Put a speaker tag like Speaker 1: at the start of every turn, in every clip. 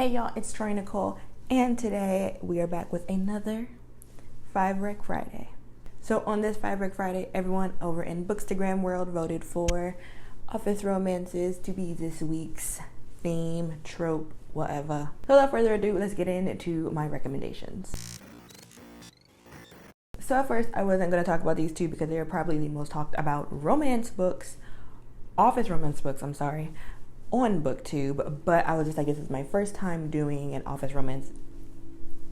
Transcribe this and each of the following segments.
Speaker 1: Hey y'all, it's Troy-Nicole, and today we are back with another 5Rec Friday. So on this 5Rec Friday, everyone over in Bookstagram world voted for office romances to be this week's theme, trope, whatever. So without further ado, let's get into my recommendations. So at first, I wasn't going to talk about these two because they are probably the most talked about office romance books, on BookTube, but I was just like, this is my first time doing an office romance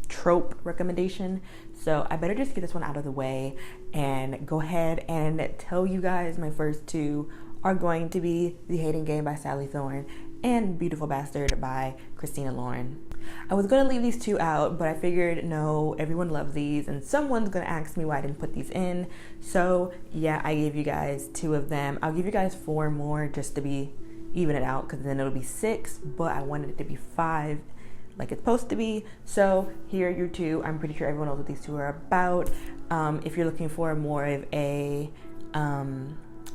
Speaker 1: trope recommendation, so I better just get this one out of the way and go ahead and tell you guys my first two are going to be The Hating Game by Sally Thorne and Beautiful Bastard by Christina Lauren. I was going to leave these two out, but I figured no, everyone loves these and someone's going to ask me why I didn't put these in, so yeah, I gave you guys two of them. I'll give you guys four more just to even it out, because then it'll be 6, but I wanted it to be 5 like it's supposed to be. So here are your two. I'm pretty sure everyone knows what these two are about. If you're looking for more of a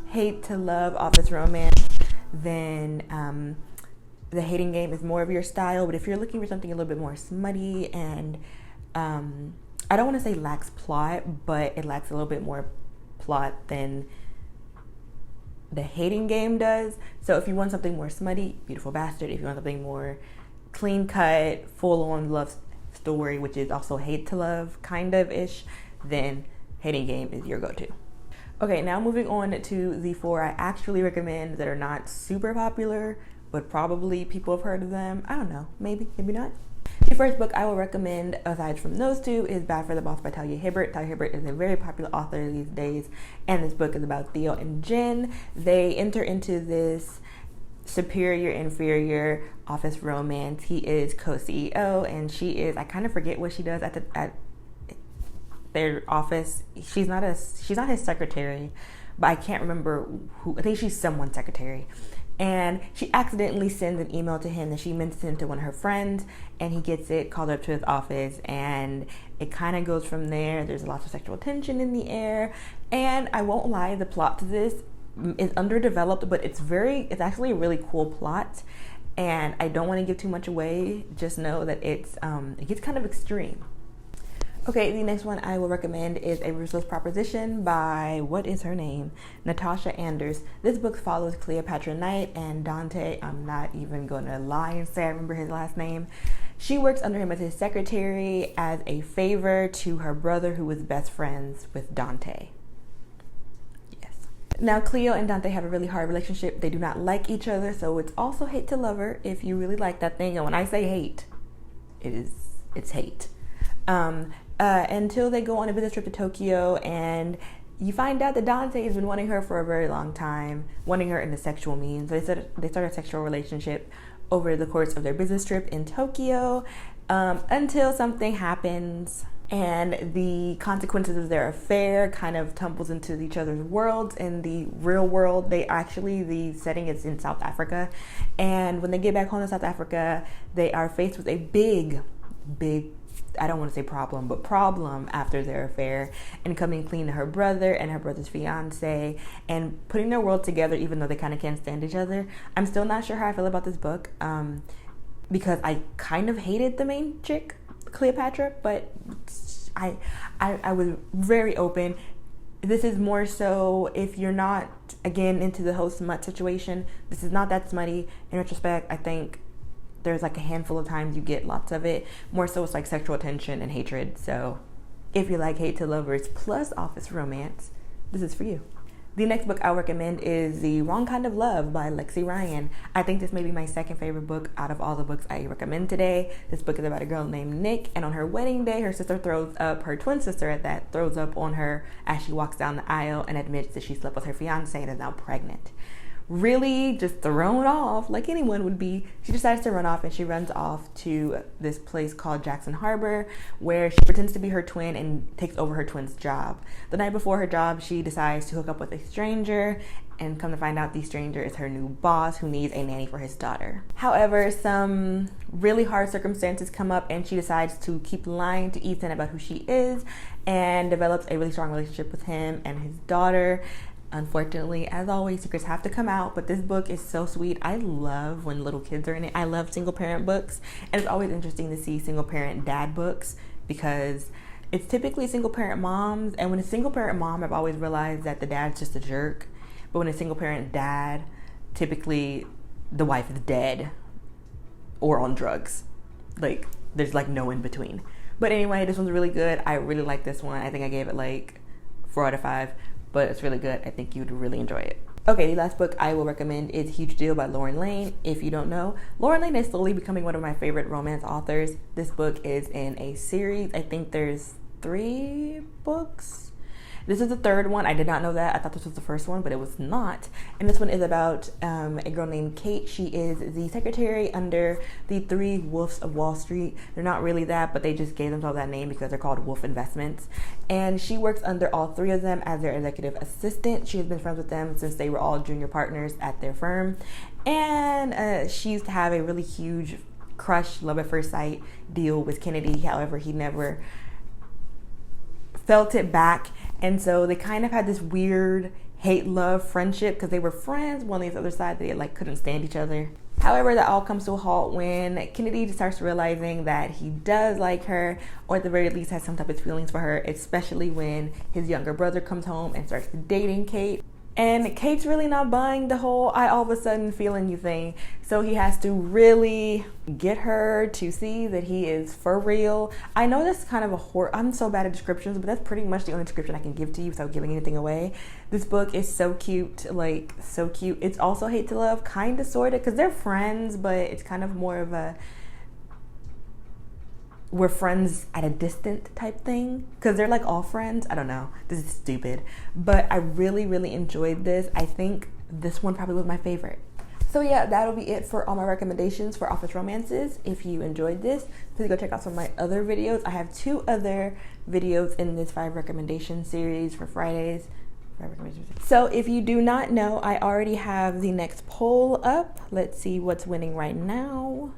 Speaker 1: hate to love office romance, then The Hating Game is more of your style. But if you're looking for something a little bit more smutty and I don't want to say lacks plot, but it lacks a little bit more plot than The Hating Game does. So if you want something more smutty, Beautiful Bastard. If you want something more clean cut, full on love story, which is also hate to love kind of ish, then Hating Game is your go-to. Okay, now moving on to the 4 I actually recommend that are not super popular, but probably people have heard of them. I don't know, maybe not. The first book I will recommend, aside from those two, is Bad for the Boss by Talia Hibbert. Talia Hibbert is a very popular author these days, and this book is about Theo and Jen. They enter into this superior-inferior office romance. He is co-CEO, and she is, I kind of forget what she does at their office. She's not his secretary, but I can't remember who. I think she's someone's secretary. And she accidentally sends an email to him that she meant to send to one of her friends, and he gets it, called up to his office, and it kind of goes from there. There's lots of sexual tension in the air, and I won't lie, the plot to this is underdeveloped, but it's actually a really cool plot, and I don't want to give too much away. Just know that it gets kind of extreme. Okay, the next one I will recommend is A Ruthless Proposition by, what is her name? Natasha Anders. This book follows Cleopatra Knight and Dante. I'm not even going to lie and say I remember his last name. She works under him as his secretary as a favor to her brother, who is best friends with Dante. Yes. Now, Cleo and Dante have a really hard relationship. They do not like each other, so it's also hate to lover if you really like that thing. And when I say hate, it's hate. Until they go on a business trip to Tokyo, and you find out that Dante has been wanting her for a very long time, wanting her in a sexual means. So they start a sexual relationship over the course of their business trip in Tokyo, until something happens and the consequences of their affair kind of tumbles into each other's worlds. In the real world, the setting is in South Africa, and when they get back home to South Africa, they are faced with a big, I don't want to say problem, but problem after their affair, and coming clean to her brother and her brother's fiance and putting their world together, even though they kind of can't stand each other. I'm still not sure how I feel about this book, because I kind of hated the main chick, Cleopatra, but I was very open. This is more so if you're not, again, into the whole smut situation. This is not that smutty. In retrospect, I think there's like a handful of times you get lots of it. More so it's like sexual tension and hatred. So if you like hate to lovers plus office romance, this is for you. The next book I'll recommend is The Wrong Kind of Love by Lexi Ryan. I think this may be my second favorite book out of all the books I recommend today. This book is about a girl named Nick, and on her wedding day, her twin sister throws up on her as she walks down the aisle and admits that she slept with her fiance and is now pregnant. Really just thrown off like anyone would be. She decides to run off, and she runs off to this place called Jackson Harbor, where she pretends to be her twin and takes over her twin's job. The night before her job, she decides to hook up with a stranger, and come to find out the stranger is her new boss, who needs a nanny for his daughter. However, some really hard circumstances come up, and she decides to keep lying to Ethan about who she is, and develops a really strong relationship with him and his daughter. Unfortunately, as always, secrets have to come out, but this book is so sweet. I love when little kids are in it. I love single parent books, and it's always interesting to see single parent dad books because it's typically single parent moms, and when it's single parent mom, I've always realized that the dad's just a jerk. But when it's single parent dad, typically the wife is dead or on drugs. Like, there's like no in between. But anyway, this one's really good. I really like this one. I think I gave it like 4 out of 5, but it's really good. I think you'd really enjoy it. Okay, the last book I will recommend is Huge Deal by Lauren Lane. If you don't know, Lauren Lane is slowly becoming one of my favorite romance authors. This book is in a series. I think there's 3 books. This is the 3rd one. I did not know that. I thought this was the first one, but it was not. And this one is about a girl named Kate. She is the secretary under the 3 Wolves of Wall Street. They're not really that, but they just gave themselves that name because they're called Wolf Investments. And she works under all 3 of them as their executive assistant. She has been friends with them since they were all junior partners at their firm. And she used to have a really huge crush, love at first sight deal with Kennedy. However, he never felt it back. And so they kind of had this weird hate-love friendship because they were friends. One on the other side, they like couldn't stand each other. However, that all comes to a halt when Kennedy starts realizing that he does like her, or at the very least has some type of feelings for her, especially when his younger brother comes home and starts dating Kate. And Kate's really not buying the whole I all of a sudden feeling you thing. So he has to really get her to see that he is for real. I know that's kind of I'm so bad at descriptions, but that's pretty much the only description I can give to you without giving anything away. This book is so cute, like so cute. It's also hate to love, kind of, sort of, because they're friends, but it's kind of more of a we're friends at a distance type thing, because they're like all friends. I don't know, this is stupid, but I really enjoyed this. I think this one probably was my favorite. So yeah, that'll be it for all my recommendations for office romances. If you enjoyed this, please go check out some of my other videos. I have 2 other videos in this 5 recommendation series for Fridays. So if you do not know, I already have the next poll up. Let's see what's winning right now.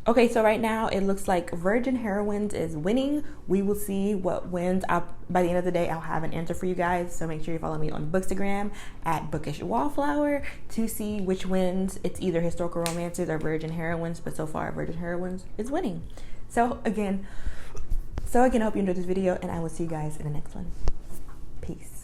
Speaker 1: Okay, so right now it looks like Virgin Heroines is winning. We will see what wins. By the end of the day, I'll have an answer for you guys. So make sure you follow me on Bookstagram at Bookish Wallflower to see which wins. It's either historical romances or Virgin Heroines, but so far Virgin Heroines is winning. So again, I hope you enjoyed this video, and I will see you guys in the next one. Peace.